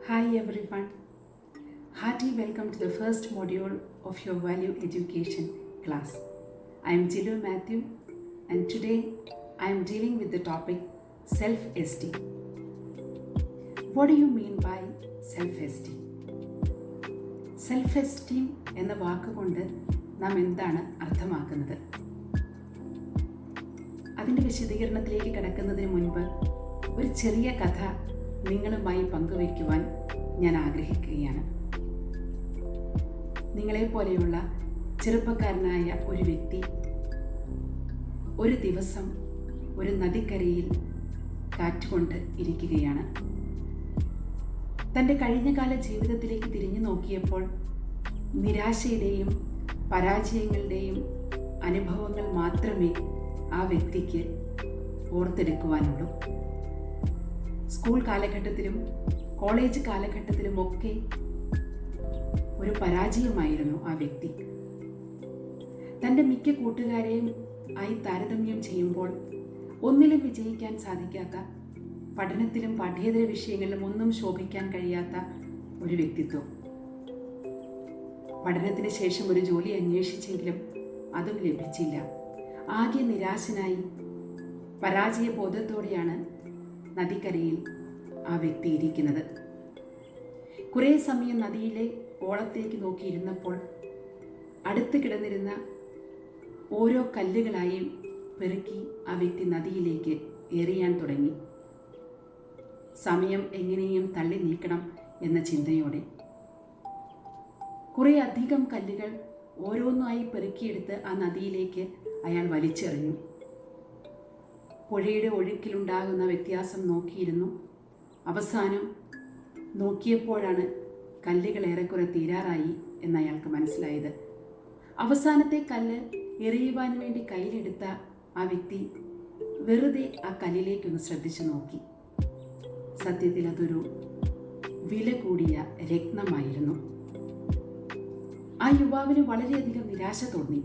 Hi everyone. Hearty welcome to the first module of your value education class. I am Jilu Matthew and today I am dealing with the topic self-esteem. What do you mean by self-esteem? Self-esteem എന്ന വാക്കുകൊണ്ട് നാം എന്താണ് അർത്ഥമാക്കുന്നത്? അതിൻ്റെ വിശദീകരണത്തിലേക്ക് കടക്കുന്നതിന് മുൻപ് ഒരു ചെറിയ കഥ നിങ്ങളുമായി പങ്കുവയ്ക്കുവാൻ ഞാൻ ആഗ്രഹിക്കുകയാണ്. നിങ്ങളെപ്പോലെയുള്ള ചെറുപ്പക്കാരനായ ഒരു വ്യക്തി ഒരു ദിവസം ഒരു നദിക്കരയിൽ കാറ്റുകൊണ്ട് ഇരിക്കുകയാണ്. തൻ്റെ കഴിഞ്ഞകാല ജീവിതത്തിലേക്ക് തിരിഞ്ഞു നോക്കിയപ്പോൾ നിരാശയുടെയും പരാജയങ്ങളുടെയും അനുഭവങ്ങൾ മാത്രമേ ആ വ്യക്തിക്ക് ഓർത്തെടുക്കുവാനുള്ളൂ. സ്കൂൾ കാലഘട്ടത്തിലും കോളേജ് കാലഘട്ടത്തിലുമൊക്കെ ഒരു പരാജയമായിരുന്നു ആ വ്യക്തി. തൻ്റെ മിക്ക കൂട്ടുകാരെയും ആയി താരതമ്യം ചെയ്യുമ്പോൾ ഒന്നിലും വിജയിക്കാൻ സാധിക്കാത്ത, പഠനത്തിലും പാഠ്യേതര വിഷയങ്ങളിലും ഒന്നും ശോഭിക്കാൻ കഴിയാത്ത ഒരു വ്യക്തിത്വം. പഠനത്തിന് ശേഷം ഒരു ജോലി അന്വേഷിച്ചെങ്കിലും അതും ലഭിച്ചില്ല. ആകെ നിരാശനായി പരാജയബോധത്തോടെയാണ് നദിക്കരയിൽ ആ വ്യക്തി ഇരിക്കുന്നത്. കുറേ സമയം നദിയിലെ ഓളത്തേക്ക് നോക്കിയിരുന്നപ്പോൾ അടുത്ത് കിടന്നിരുന്ന ഓരോ കല്ലുകളായി പെറുക്കി ആ വ്യക്തി നദിയിലേക്ക് എറിയാൻ തുടങ്ങി. സമയം എങ്ങനെയും തള്ളി നീക്കണം എന്ന ചിന്തയോടെ കുറേ അധികം കല്ലുകൾ ഓരോന്നായി പെറുക്കിയെടുത്ത് ആ നദിയിലേക്ക് അയാൾ വലിച്ചെറിഞ്ഞു. പുഴയുടെ ഒഴുക്കിലുണ്ടാകുന്ന വ്യത്യാസം നോക്കിയിരുന്നു. അവസാനം നോക്കിയപ്പോഴാണ് കല്ലുകൾ ഏറെക്കുറെ തീരാറായി എന്നയാൾക്ക് മനസ്സിലായത്. അവസാനത്തെ കല്ല് എറിയുവാൻ വേണ്ടി കയ്യിലെടുത്ത ആ വ്യക്തി വെറുതെ ആ കല്ലിലേക്കൊന്ന് ശ്രദ്ധിച്ചു നോക്കി. സത്യത്തിൽ അതൊരു വില കൂടിയ രത്നമായിരുന്നു. ആ യുവാവിന് വളരെയധികം നിരാശ തോന്നി.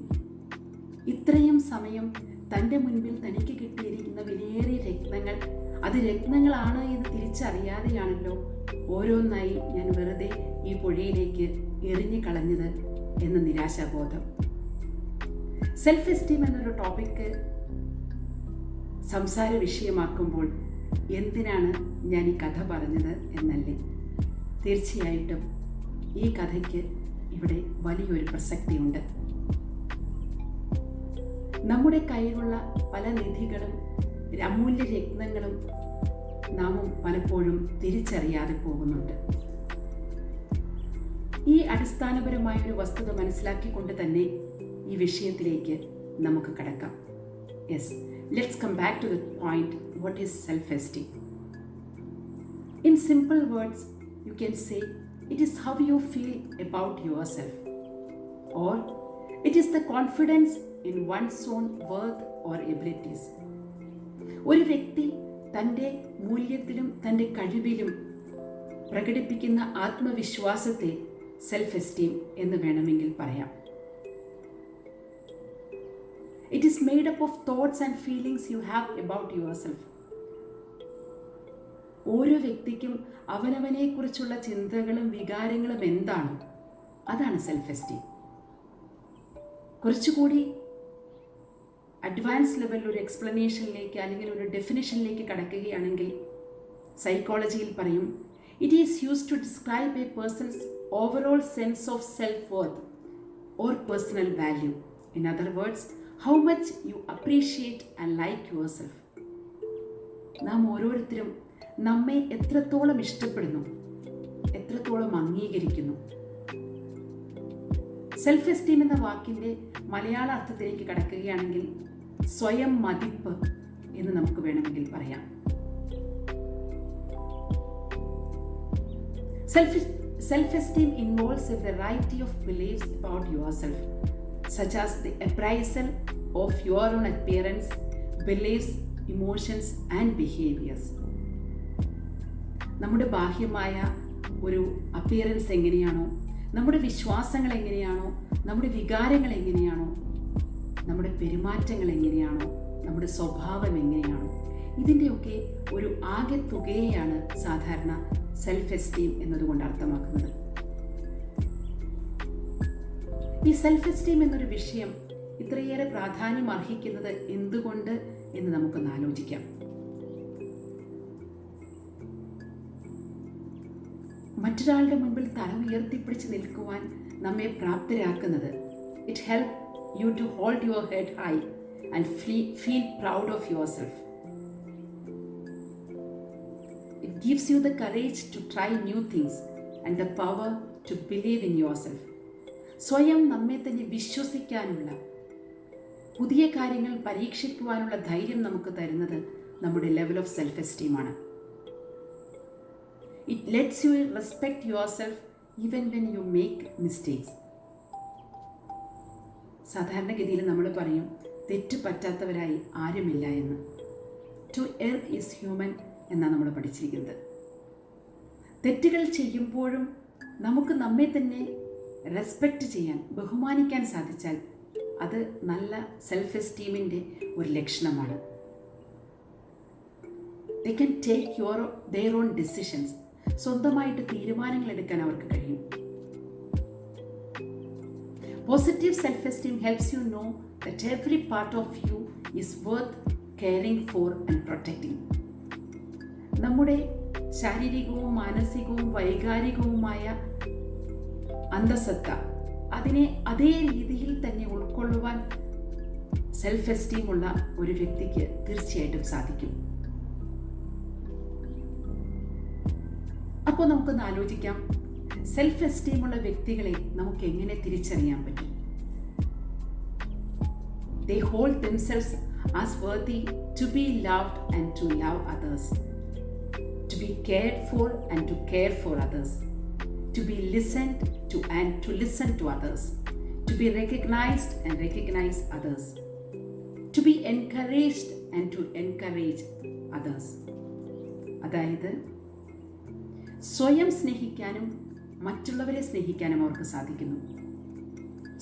ഇത്രയും സമയം തൻ്റെ മുൻപിൽ തനിക്ക് കിട്ടിയിരിക്കുന്ന വിലയേറിയ രത്നങ്ങൾ, അത് രത്നങ്ങളാണ് എന്ന് തിരിച്ചറിയാതെയാണല്ലോ ഓരോന്നായി ഞാൻ വെറുതെ ഈ പുഴയിലേക്ക് എറിഞ്ഞു കളഞ്ഞത് എന്ന നിരാശാബോധം. സെൽഫ് എസ്റ്റീം എന്നൊരു ടോപ്പിക്ക് സംസാര വിഷയമാക്കുമ്പോൾ എന്തിനാണ് ഞാൻ ഈ കഥ പറഞ്ഞത് എന്നല്ലേ? തീർച്ചയായിട്ടും ഈ കഥയ്ക്ക് ഇവിടെ വലിയൊരു പ്രസക്തിയുണ്ട്. നമ്മുടെ കയ്യിലുള്ള പല നിധികളും അമൂല്യ രത്നങ്ങളും നാമും പലപ്പോഴും തിരിച്ചറിയാതെ പോകുന്നുണ്ട്. ഈ അടിസ്ഥാനപരമായ ഒരു വസ്തുത മനസ്സിലാക്കിക്കൊണ്ട് തന്നെ ഈ വിഷയത്തിലേക്ക് നമുക്ക് കടക്കാം. Yes, let's come back to the point. What is self esteem? In simple words you can say it is how you feel about yourself, or it is the confidence in one's own worth or abilities. ഒരു വ്യക്തി തൻ്റെ മൂല്യത്തിലും തൻ്റെ കഴിവിലും പ്രകടിപ്പിക്കുന്ന ആത്മവിശ്വാസത്തെ self esteem എന്ന് വേണമെങ്കിൽ പറയാം. It is made up of thoughts and feelings you have about yourself. ഓരോ വ്യക്തിക്കും അവനവനെക്കുറിച്ചുള്ള ചിന്തകളും വികാരങ്ങളും എന്താണ്, അതാണ് സെൽഫ് എസ്റ്റീം. കുറച്ചുകൂടി അഡ്വാൻസ് ലെവലിൽ ഒരു എക്സ്പ്ലനേഷനിലേക്ക് അല്ലെങ്കിൽ ഒരു ഡെഫിനിഷനിലേക്ക് കടക്കുകയാണെങ്കിൽ സൈക്കോളജിയിൽ പറയും, it is used to describe a person's overall sense of self worth or personal value. In other words, how much you appreciate and like yourself. നാം ഓരോരുത്തരും നമ്മെ എത്രത്തോളം ഇഷ്ടപ്പെടുന്നു, എത്രത്തോളം അംഗീകരിക്കുന്നു. സെൽഫ് എസ്റ്റീം എന്ന വാക്കിൻ്റെ മലയാള അർത്ഥത്തിലേക്ക് കടക്കുകയാണെങ്കിൽ സ്വയം മതിപ്പ് എന്ന് നമുക്ക് വേണമെങ്കിൽ പറയാം. Self esteem involves a variety of beliefs about yourself, such as the appraisal of your own appearance, beliefs, emotions and behaviors. നമ്മുടെ ബാഹ്യമായ ഒരു അപ്പിയറൻസ് എങ്ങനെയാണോ, നമ്മുടെ വിശ്വാസങ്ങൾ എങ്ങനെയാണോ, നമ്മുടെ വികാരങ്ങൾ എങ്ങനെയാണോ, നമ്മുടെ പെരുമാറ്റങ്ങൾ എങ്ങനെയാണോ, നമ്മുടെ സ്വഭാവം എങ്ങനെയാണോ, ഇതിൻ്റെയൊക്കെ ഒരു ആകെ തുകയെയാണ് സാധാരണ സെൽഫ് എസ്റ്റീം എന്നതുകൊണ്ട് അർത്ഥമാക്കുന്നത്. ഈ സെൽഫ് എസ്റ്റീം എന്നൊരു വിഷയം ഇത്രയേറെ പ്രാധാന്യം അർഹിക്കുന്നത് എന്തുകൊണ്ട് എന്ന് നമുക്കൊന്ന് ആലോചിക്കാം. മറ്റൊരാളുടെ മുൻപിൽ തല ഉയർത്തിപ്പിടിച്ച് നിൽക്കുവാൻ നമ്മെ പ്രാപ്തരാക്കുന്നത്, it help you to hold your head high and feel proud of yourself. It gives you the courage to try new things and the power to believe in yourself. സ്വയം നമ്മെ തന്നെ വിശ്വസിക്കാനുള്ള, പുതിയ കാര്യങ്ങൾ പരീക്ഷിക്കുവാനുള്ള ധൈര്യം നമുക്ക് തരുന്നത് നമ്മുടെ level of self എസ്റ്റീമാണ്. It lets you respect yourself even when you make mistakes. സാധാരണഗതിയിൽ നമ്മൾ പറയും തെറ്റ് പറ്റാത്തവരായി ആരുമില്ല എന്ന്. ടു എർ ഈസ് ഹ്യൂമൻ എന്നാണ് നമ്മൾ പഠിച്ചിരിക്കുന്നത്. തെറ്റുകൾ ചെയ്യുമ്പോഴും നമുക്ക് നമ്മെ തന്നെ റെസ്പെക്റ്റ് ചെയ്യാൻ, ബഹുമാനിക്കാൻ സാധിച്ചാൽ അത് നല്ല സെൽഫ് എസ്റ്റീമിൻ്റെ ഒരു ലക്ഷണമാണ്. They can take their own decisions. സ്വന്തമായിട്ട് തീരുമാനങ്ങൾ എടുക്കാൻ അവർക്ക് കഴിയും. Positive self esteem helps you know that every part of you is worth caring for and protecting. നമ്മുടെ ശാരീരികവും മാനസികവും വൈകാരികവുമായ അന്തസത്ത, അതിനെ അതേ രീതിയിൽ തന്നെ ഉൾക്കൊള്ളുവാൻ സെൽഫ് എസ്റ്റീം ഉള്ള ഒരു വ്യക്തിക്ക് തീർച്ചയായിട്ടും സാധിക്കും. അപ്പോൾ നമുക്കൊന്ന് ആലോചിക്കാം, സെൽഫ് എസ്റ്റീം ഉള്ള വ്യക്തികളെ നമുക്ക് എങ്ങനെ തിരിച്ചറിയാൻ പറ്റും? They hold themselves as worthy to be loved and to love others, to be cared for and to care for others, to be listened to and to listen to others, to be recognized and recognize others, to be encouraged and to encourage others. അതായത് സ്വയം സ്നേഹിക്കാനും മറ്റുള്ളവരെ സ്നേഹിക്കാനും അവർക്ക് സാധിക്കുന്നു.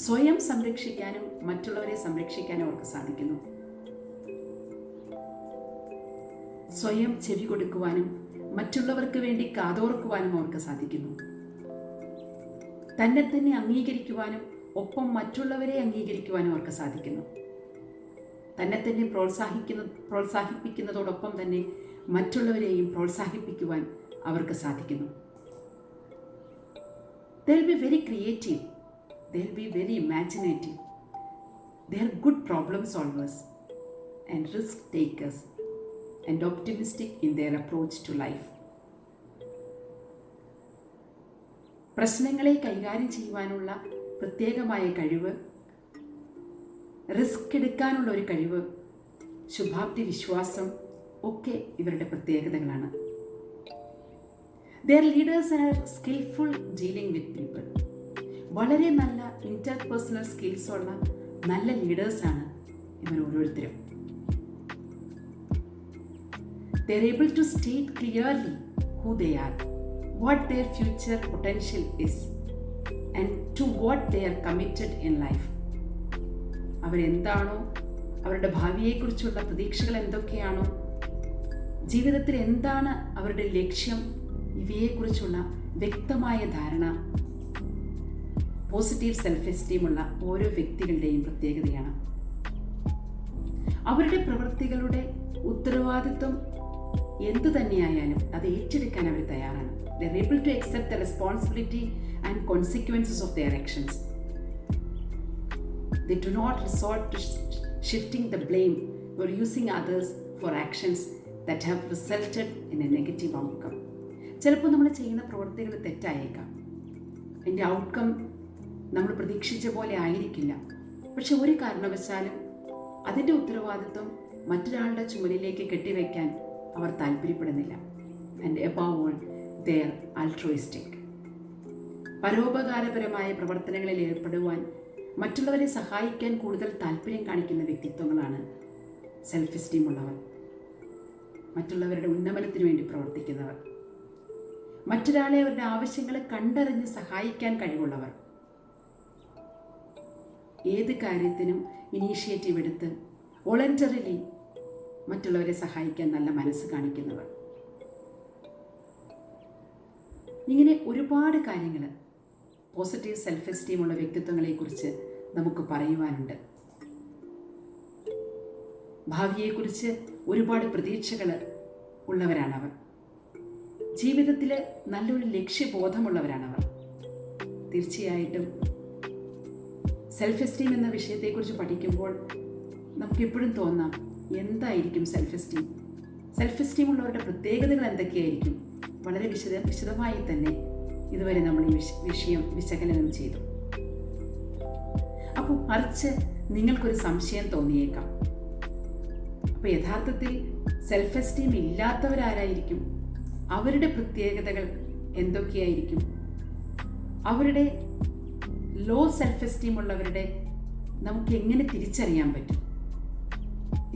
സ്വയം സംരക്ഷിക്കാനും മറ്റുള്ളവരെ സംരക്ഷിക്കാനും അവർക്ക് സാധിക്കുന്നു. സ്വയം ചെവി കൊടുക്കുവാനും മറ്റുള്ളവർക്ക് വേണ്ടി കാതോർക്കുവാനും അവർക്ക് സാധിക്കുന്നു. തന്നെ തന്നെ അംഗീകരിക്കുവാനും ഒപ്പം മറ്റുള്ളവരെ അംഗീകരിക്കുവാനും അവർക്ക് സാധിക്കുന്നു. തന്നെ തന്നെ പ്രോത്സാഹിപ്പിക്കുന്നതോടൊപ്പം തന്നെ മറ്റുള്ളവരെയും പ്രോത്സാഹിപ്പിക്കുവാൻ അവർക്ക് സാധിക്കുന്നു. They will be very creative. They will be very imaginative. They are good problem solvers and risk takers and optimistic in their approach to life. പ്രശ്നങ്ങളെ കൈകാര്യം ചെയ്യുവാനുള്ള പ്രത്യേകമായ കഴിവ്, റിസ്ക് എടുക്കാനുള്ള ഒരു കഴിവ്, ശുഭാപ്തി വിശ്വാസം ഒക്കെ ഇവരുടെ പ്രത്യേകതകളാണ്. Their leaders are skillful dealing with people. വളരെ നല്ല ഇന്റർപേഴ്സണൽ സ്കിൽസ് ഉള്ള നല്ല ലീഡേഴ്സാണ് ഇവർ ഓരോരുത്തരും. They are able to state clearly who they are, what their future potential is, and to what they are committed in life. അവരെന്താണോ, അവരുടെ ഭാവിയെക്കുറിച്ചുള്ള പ്രതീക്ഷകൾ എന്തൊക്കെയാണോ, ജീവിതത്തിൽ എന്താണ് അവരുടെ ലക്ഷ്യം, ഇവയെക്കുറിച്ചുള്ള വ്യക്തമായ ധാരണ പോസിറ്റീവ് സെൽഫ് എസ്റ്റീമുള്ള ഓരോ വ്യക്തികളുടെയും പ്രത്യേകതയാണ്. അവരുടെ പ്രവൃത്തികളുടെ ഉത്തരവാദിത്വം എന്തു തന്നെയായാലും അത് ഏറ്റെടുക്കാൻ അവർ തയ്യാറാണ്. They are able to accept the responsibility and consequences of their actions. They do not resort to shifting the blame or using others for actions that have resulted in a negative outcome. ചിലപ്പോൾ നമ്മൾ ചെയ്യുന്ന പ്രവൃത്തികൾ തെറ്റായേക്കാം. അതിൻ്റെ outcome നമ്മൾ പ്രതീക്ഷിച്ച പോലെ ആയിരിക്കില്ല. പക്ഷെ ഒരു കാരണവശാലും അതിൻ്റെ ഉത്തരവാദിത്വം മറ്റൊരാളുടെ ചുമലിലേക്ക് കെട്ടിവെക്കാൻ അവർ താല്പര്യപ്പെടുന്നില്ല. And above all they are altruistic. പരോപകാരപരമായ പ്രവർത്തനങ്ങളിൽ ഏർപ്പെടുവാൻ, മറ്റുള്ളവരെ സഹായിക്കാൻ കൂടുതൽ താല്പര്യം കാണിക്കുന്ന വ്യക്തിത്വങ്ങളാണ് സെൽഫ് എസ്റ്റീം ഉള്ളവർ. മറ്റുള്ളവരുടെ ഉന്നമനത്തിന് വേണ്ടി പ്രവർത്തിക്കുന്നവർ, മറ്റൊരാളെ അവരുടെ ആവശ്യങ്ങളെ കണ്ടറിഞ്ഞ് സഹായിക്കാൻ കഴിവുള്ളവർ, ഏത് കാര്യത്തിനും ഇനീഷ്യേറ്റീവ് എടുത്ത് വോളണ്ടറിലി മറ്റുള്ളവരെ സഹായിക്കാൻ നല്ല മനസ്സ് കാണിക്കുന്നവർ. ഇങ്ങനെ ഒരുപാട് കാര്യങ്ങൾ പോസിറ്റീവ് സെൽഫ് എസ്റ്റീമുള്ള വ്യക്തിത്വങ്ങളെക്കുറിച്ച് നമുക്ക് പറയുവാനുണ്ട്. ഭാവിയെക്കുറിച്ച് ഒരുപാട് പ്രതീക്ഷകൾ ഉള്ളവരാണവർ. ജീവിതത്തിൽ നല്ലൊരു ലക്ഷ്യബോധമുള്ളവരാണവർ. തീർച്ചയായിട്ടും സെൽഫ് എസ്റ്റീം എന്ന വിഷയത്തെക്കുറിച്ച് പഠിക്കുമ്പോൾ നമുക്കെപ്പോഴും തോന്നാം, എന്തായിരിക്കും സെൽഫ് എസ്റ്റീം? സെൽഫ് എസ്റ്റീം ഉള്ളവരുടെ പ്രത്യേകതകൾ എന്തൊക്കെയായിരിക്കും? വളരെ വിശദമായി തന്നെ ഇതുവരെ നമ്മൾ ഈ വിഷയം വിശകലനം ചെയ്തു. അപ്പോൾ മറിച്ച് നിങ്ങൾക്കൊരു സംശയം തോന്നിയേക്കാം, അപ്പോൾ യഥാർത്ഥത്തിൽ സെൽഫ് എസ്റ്റീം ഇല്ലാത്തവരാരായിരിക്കും? അവരുടെ പ്രത്യേകതകൾ എന്തൊക്കെയായിരിക്കും? അവരുടെ ലോ സെൽഫ് എസ്റ്റീം ഉള്ളവരുടെ നമുക്ക് എങ്ങനെ തിരിച്ചറിയാൻ പറ്റും?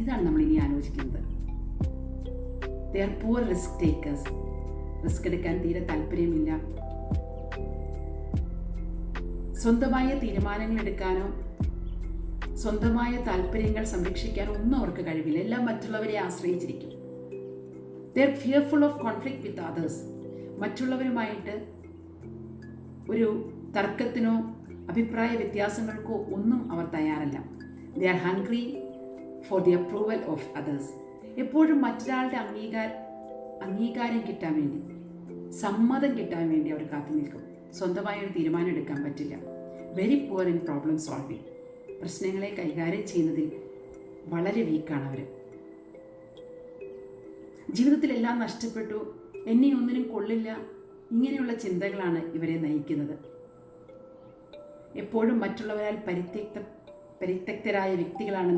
ഇതാണ് നമ്മൾ ഇനി ആലോചിക്കുന്നത്. They are poor risk takers. Risk എടുക്കാൻ തീരെ താല്പര്യമില്ല. സ്വന്തമായ തീരുമാനങ്ങൾ എടുക്കാനോ സ്വന്തമായ താല്പര്യങ്ങൾ സംരക്ഷിക്കാനോ ഒന്നും അവർക്ക് കഴിവില്ല. എല്ലാം മറ്റുള്ളവരെ ആശ്രയിച്ചിരിക്കും. They are fearful of conflict with others. മറ്റുള്ളവരുമായിട്ട് ഒരു തർക്കത്തിനോ അഭിപ്രായ വ്യത്യാസങ്ങൾക്കോ ഒന്നും അവർ തയ്യാറല്ല. They are hungry for the approval of others. എപ്പോഴും മറ്റൊരാളുടെ അംഗീകാരം കിട്ടാൻ വേണ്ടി, സമ്മതം കിട്ടാൻ വേണ്ടി അവർ കാത്തു നിൽക്കും. സ്വന്തമായ ഒരു തീരുമാനം എടുക്കാൻ പറ്റില്ല. Very poor in problem solving. പ്രശ്നങ്ങളെ കൈകാര്യം ചെയ്യുന്നതിൽ വളരെ വീക്കാണ് അവർ. ജീവിതത്തിലെല്ലാം നഷ്ടപ്പെട്ടു, എന്നെ ഒന്നിനും കൊള്ളില്ല, ഇങ്ങനെയുള്ള ചിന്തകളാണ് ഇവരെ നയിക്കുന്നത്. എപ്പോഴും മറ്റുള്ളവരാൽ പരിത്യക്തരായ വ്യക്തികളാണ്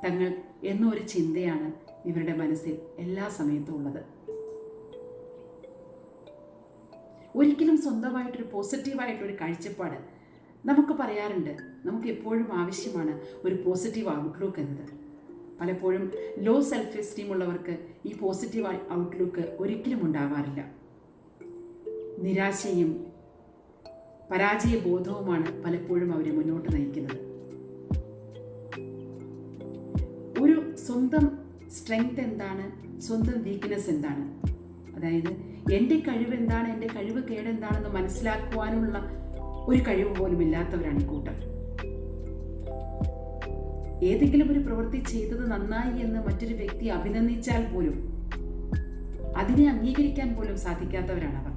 തങ്ങൾ എന്നൊരു ചിന്തയാണ് ഇവരുടെ മനസ്സിൽ എല്ലാ സമയത്തും ഉള്ളത്. ഒരിക്കലും സ്വന്തമായിട്ടൊരു പോസിറ്റീവായിട്ടൊരു കാഴ്ചപ്പാട് നമുക്ക് പറയാറുണ്ട്. നമുക്ക് എപ്പോഴും ആവശ്യമാണ് ഒരു പോസിറ്റീവ് ഔട്ട്ലുക്ക് എന്നത്. പലപ്പോഴും ലോ സെൽഫ് എസ്റ്റീം ഉള്ളവർക്ക് ഈ പോസിറ്റീവ് ഔട്ട്ലുക്ക് ഒരിക്കലും ഉണ്ടാവാറില്ല. നിരാശയും പരാജയ ബോധവുമാണ് പലപ്പോഴും അവരെ മുന്നോട്ട് നയിക്കുന്നത്. ഒരു സ്വന്തം സ്ട്രെങ്ത് എന്താണ്, സ്വന്തം വീക്ക്നെസ് എന്താണ്, അതായത് എൻ്റെ കഴിവ് എന്താണ്, എൻ്റെ കഴിവ് കേടെന്താണെന്ന് മനസ്സിലാക്കുവാനുള്ള ഒരു കഴിവ് പോലും ഇല്ലാത്തവരാണ് ഈ കൂട്ടർ. ഏതെങ്കിലും ഒരു പ്രവൃത്തി ചെയ്തത് നന്നായി എന്ന് മറ്റൊരു വ്യക്തി അഭിനന്ദിച്ചാൽ പോലും അതിനെ അംഗീകരിക്കാൻ പോലും സാധിക്കാത്തവരാണ് അവർ.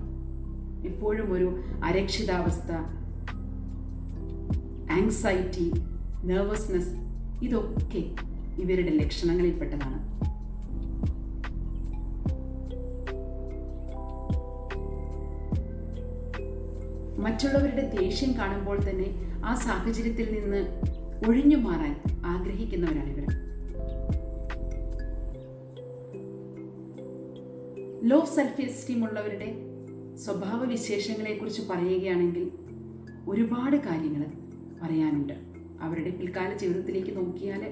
ഇപ്പോഴും ഒരു അരക്ഷിതാവസ്ഥ, ആങ്സൈറ്റി, നെർവസ്നെസ്, ഇതൊക്കെ ഇവരുടെ ലക്ഷണങ്ങളിൽപ്പെട്ടതാണ്. മറ്റുള്ളവരുടെ ദേഷ്യം കാണുമ്പോൾ തന്നെ ആ സാഹചര്യത്തിൽ നിന്ന് ഒഴിഞ്ഞു മാറാൻ ആഗ്രഹിക്കുന്നവരാണ് ഇവർ. ലോ സെൽഫ് എസ്റ്റീം ഉള്ളവരുടെ സ്വഭാവ വിശേഷങ്ങളെക്കുറിച്ച് പറയുകയാണെങ്കിൽ ഒരുപാട് കാര്യങ്ങൾ പറയാനുണ്ട്. അവരുടെ പിൽക്കാല ജീവിതത്തിലേക്ക് നോക്കിയാൽ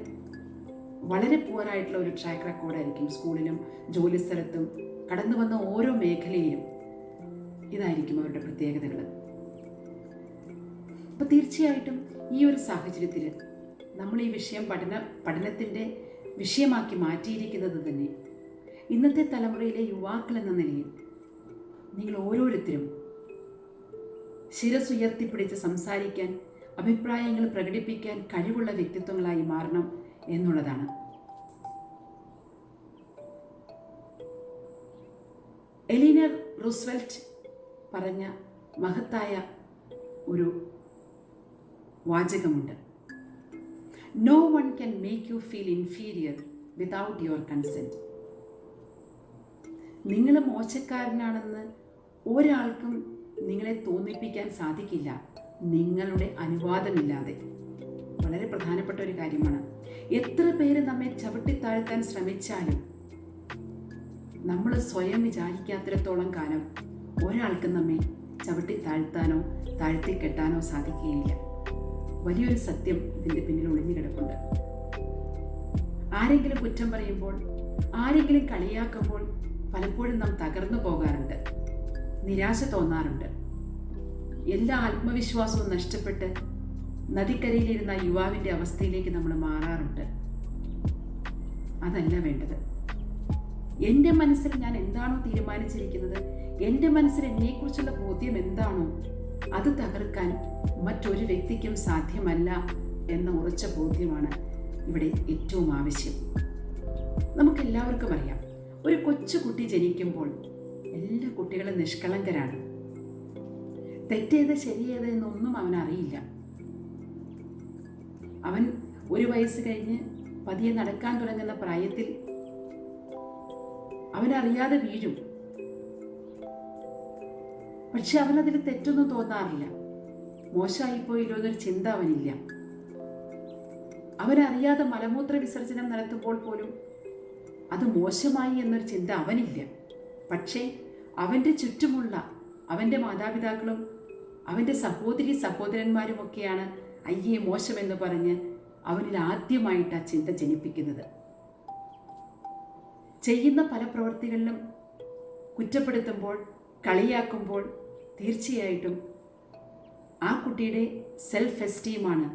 വളരെ പുവറായിട്ടുള്ള ഒരു ട്രാക്ക് റെക്കോർഡായിരിക്കും. സ്കൂളിലും ജോലിസ്ഥലത്തും കടന്നു വന്ന ഓരോ മേഖലയിലും ഇതായിരിക്കും അവരുടെ പ്രത്യേകതകൾ. അപ്പോൾ തീർച്ചയായിട്ടും ഈ ഒരു സാഹചര്യത്തിൽ നമ്മൾ ഈ വിഷയം പഠനത്തിൻ്റെ വിഷയമാക്കി മാറ്റിയിരിക്കുന്നത് തന്നെ ഇന്നത്തെ തലമുറയിലെ യുവാക്കൾ എന്ന നിലയിൽ നിങ്ങൾ ഓരോരുത്തരും ശിരസുയർത്തിപ്പിടിച്ച് സംസാരിക്കാൻ, അഭിപ്രായങ്ങൾ പ്രകടിപ്പിക്കാൻ കഴിവുള്ള വ്യക്തിത്വങ്ങളായി മാറണം എന്നുള്ളതാണ്. എലീനർ റൂസ്വെൽറ്റ് പറഞ്ഞ മഹത്തായ ഒരു വാചകമുണ്ട്. No one can make you feel inferior without your consent. നിങ്ങൾ മോശക്കാരനാണെന്ന് ഒരാൾക്കും നിങ്ങളെ തോന്നിപ്പിക്കാൻ സാധിക്കില്ല നിങ്ങളുടെ അനുവാദമില്ലാതെ. വളരെ പ്രധാനപ്പെട്ട ഒരു കാര്യമാണ്. എത്ര പേര് നമ്മെ ചവിട്ടിത്താഴ്ത്താൻ ശ്രമിച്ചാലും നമ്മൾ സ്വയം വിചാരിക്കാത്തിടത്തോളം കാലം ഒരാൾക്കും നമ്മെ ചവിട്ടിത്താഴ്ത്താനോ താഴ്ത്തിക്കെട്ടാനോ സാധിക്കുകയില്ല. വലിയൊരു സത്യം ഇതിൻ്റെ പിന്നിൽ ഒളിഞ്ഞു കിടപ്പുണ്ട്. ആരെങ്കിലും കുറ്റം പറയുമ്പോൾ, ആരെങ്കിലും കളിയാക്കുമ്പോൾ പലപ്പോഴും നാം തകർന്നു പോകാറുണ്ട്, നിരാശ തോന്നാറുണ്ട്. എല്ലാ ആത്മവിശ്വാസവും നഷ്ടപ്പെട്ട് നദിക്കരയിലിരുന്ന യുവാവിൻ്റെ അവസ്ഥയിലേക്ക് നമ്മൾ മാറാറുണ്ട്. അതല്ല വേണ്ടത്. എൻ്റെ മനസ്സിൽ ഞാൻ എന്താണോ തീരുമാനിച്ചിരിക്കുന്നത്, എൻ്റെ മനസ്സിൽ എന്നെക്കുറിച്ചുള്ള ബോധ്യം എന്താണോ അത് തകർക്കാൻ മറ്റൊരു വ്യക്തിക്കും സാധ്യമല്ല എന്ന ഉറച്ച ബോധ്യമാണ് ഇവിടെ ഏറ്റവും ആവശ്യം. നമുക്കെല്ലാവർക്കും അറിയാം, ഒരു കൊച്ചുകുട്ടി ജനിക്കുമ്പോൾ എല്ലാ കുട്ടികളും നിഷ്കളങ്കരാണ്. തെറ്റേത് ശരിയേത് എന്നൊന്നും അവനറിയില്ല. അവൻ 1 വയസ്സ് കഴിഞ്ഞ് പതിയെ നടക്കാൻ തുടങ്ങുന്ന പ്രായത്തിൽ അവനറിയാതെ വീഴും. പക്ഷെ അവനതിൽ തെറ്റൊന്നും തോന്നാറില്ല. മോശമായിപ്പോയില്ലോ എന്നൊരു ചിന്ത അവനില്ല. അവനറിയാതെ മലമൂത്ര വിസർജനം നടത്തുമ്പോൾ പോലും അത് മോശമായി എന്നൊരു ചിന്ത അവനില്ല. പക്ഷേ അവൻ്റെ ചുറ്റുമുള്ള അവൻ്റെ മാതാപിതാക്കളും അവൻ്റെ സഹോദരി സഹോദരന്മാരുമൊക്കെയാണ് അയ്യേ മോശമെന്ന് പറഞ്ഞ് അവനിൽ ആദ്യമായിട്ട് ആ ചിന്ത ജനിപ്പിക്കുന്നത്. ചെയ്യുന്ന പല പ്രവൃത്തികളിലും കുറ്റപ്പെടുത്തുമ്പോൾ, കളിയാക്കുമ്പോൾ തീർച്ചയായിട്ടും ആ കുട്ടിയുടെ സെൽഫ് എസ്റ്റീമാണ്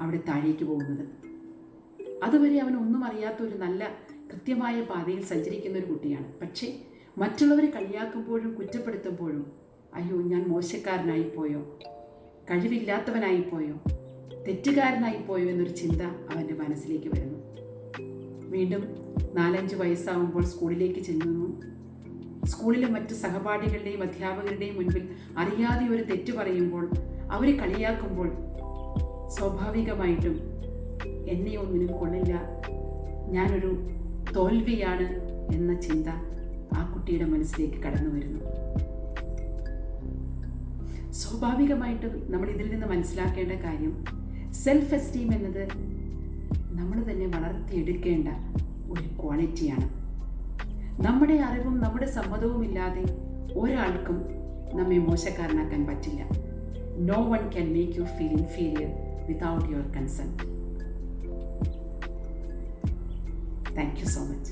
അവിടെ താഴേക്ക് പോകുന്നത്. അതുവരെ അവനൊന്നും അറിയാത്ത ഒരു നല്ല കൃത്യമായ പാതയിൽ സഞ്ചരിക്കുന്ന ഒരു കുട്ടിയാണ്. പക്ഷേ മറ്റുള്ളവരെ കളിയാക്കുമ്പോഴും കുറ്റപ്പെടുത്തുമ്പോഴും അയ്യോ ഞാൻ മോശക്കാരനായിപ്പോയോ, കഴിവില്ലാത്തവനായിപ്പോയോ, തെറ്റുകാരനായിപ്പോയോ എന്നൊരു ചിന്ത അവൻ്റെ മനസ്സിലേക്ക് വരുന്നു. വീണ്ടും 4-5 വയസ്സാവുമ്പോൾ സ്കൂളിലേക്ക് ചെല്ലുന്നു. സ്കൂളിലെ മറ്റ് സഹപാഠികളുടെയും അധ്യാപകരുടെയും മുൻപിൽ അറിയാതെ ഒരു തെറ്റ് പറയുമ്പോൾ, അവരെ കളിയാക്കുമ്പോൾ സ്വാഭാവികമായിട്ടും എന്നെ ഒന്നിനും കൊള്ളില്ല, ഞാനൊരു തോൽവിയാണ് എന്ന ചിന്ത ആ കുട്ടിയുടെ മനസ്സിലേക്ക് കടന്നു വരുന്നു. സ്വാഭാവികമായിട്ടും നമ്മൾ ഇതിൽ നിന്ന് മനസ്സിലാക്കേണ്ട കാര്യം, സെൽഫ് എസ്റ്റീം എന്നത് നമ്മൾ തന്നെ വളർത്തിയെടുക്കേണ്ട ഒരു ക്വാളിറ്റിയാണ്. നമ്മുടെ അറിവും നമ്മുടെ സമ്മതവും ഇല്ലാതെ ഒരാൾക്കും നമ്മെ മോശക്കാരനാക്കാൻ പറ്റില്ല. No one can make you feel inferior without your consent. Thank you so much.